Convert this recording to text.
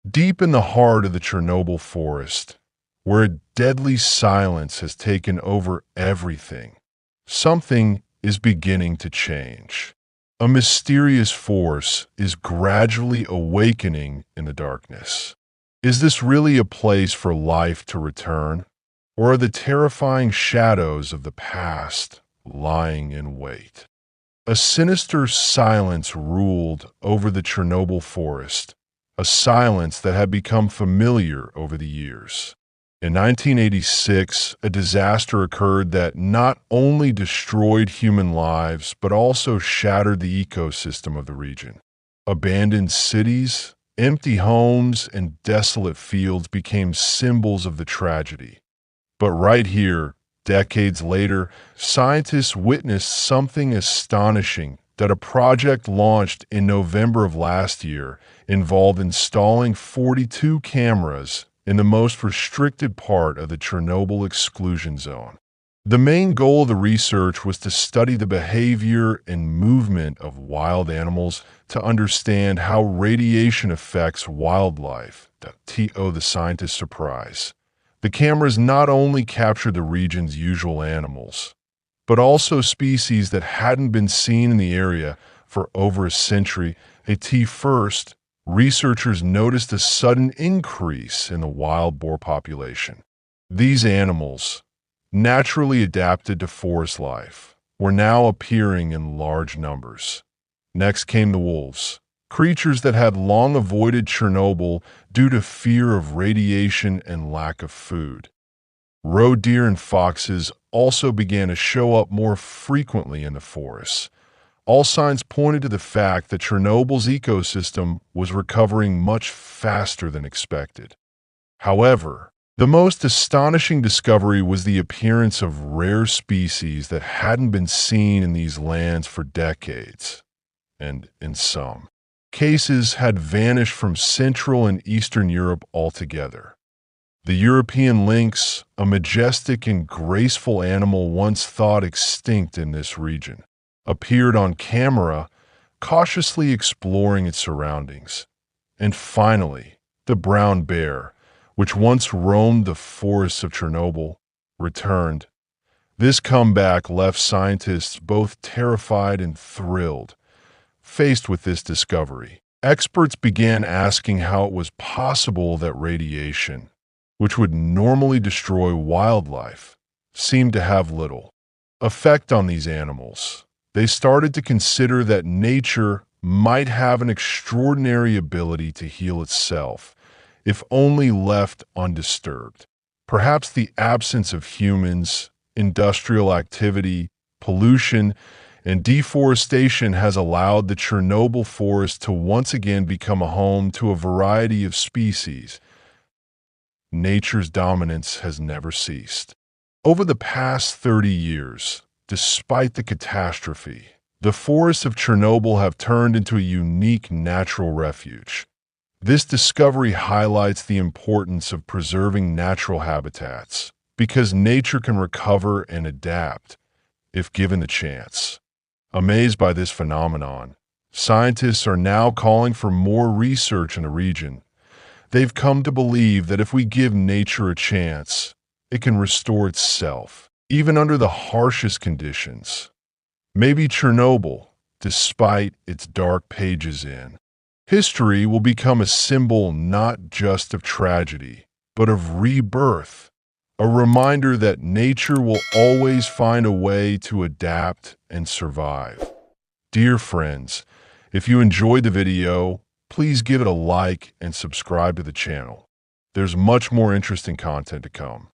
Deep in the heart of the Chernobyl forest, where a deadly silence has taken over everything, something is beginning to change. A mysterious force is gradually awakening in the darkness. Is this really a place for life to return? Or are the terrifying shadows of the past lying in wait? A sinister silence ruled over the Chernobyl forest, a silence that had become familiar over the years. In 1986, a disaster occurred that not only destroyed human lives, but also shattered the ecosystem of the region. Abandoned cities, empty homes, and desolate fields became symbols of the tragedy. But right here, decades later, scientists witnessed something astonishing that a project launched in November of last year involved installing 42 cameras in the most restricted part of the Chernobyl exclusion zone. The main goal of the research was to study the behavior and movement of wild animals to understand how radiation affects wildlife. The scientists' surprise. The cameras not only captured the region's usual animals, but also species that hadn't been seen in the area for over a century. First, researchers noticed a sudden increase in the wild boar population. These animals, naturally adapted to forest life, were now appearing in large numbers. Next came the wolves, creatures that had long avoided Chernobyl due to fear of radiation and lack of food. Roe deer and foxes also began to show up more frequently in the forests. All signs pointed to the fact that Chernobyl's ecosystem was recovering much faster than expected. However, the most astonishing discovery was the appearance of rare species that hadn't been seen in these lands for decades, and in some cases had vanished from Central and Eastern Europe altogether. The European lynx, a majestic and graceful animal once thought extinct in this region, appeared on camera, cautiously exploring its surroundings. And finally, the brown bear, which once roamed the forests of Chernobyl, returned. This comeback left scientists both terrified and thrilled. Faced with this discovery, experts began asking how it was possible that radiation, which would normally destroy wildlife, seemed to have little effect on these animals. They started to consider that nature might have an extraordinary ability to heal itself, if only left undisturbed. Perhaps the absence of humans, industrial activity, pollution, and deforestation has allowed the Chernobyl forest to once again become a home to a variety of species. Nature's dominance has never ceased. Over the past 30 years, despite the catastrophe, the forests of Chernobyl have turned into a unique natural refuge. This discovery highlights the importance of preserving natural habitats, because nature can recover and adapt if given the chance. Amazed by this phenomenon, scientists are now calling for more research in the region. They've come to believe that if we give nature a chance, it can restore itself, even under the harshest conditions. Maybe Chernobyl, despite its dark pages in history, will become a symbol not just of tragedy, but of rebirth, a reminder that nature will always find a way to adapt and survive. Dear friends, if you enjoyed the video, please give it a like and subscribe to the channel. There's much more interesting content to come.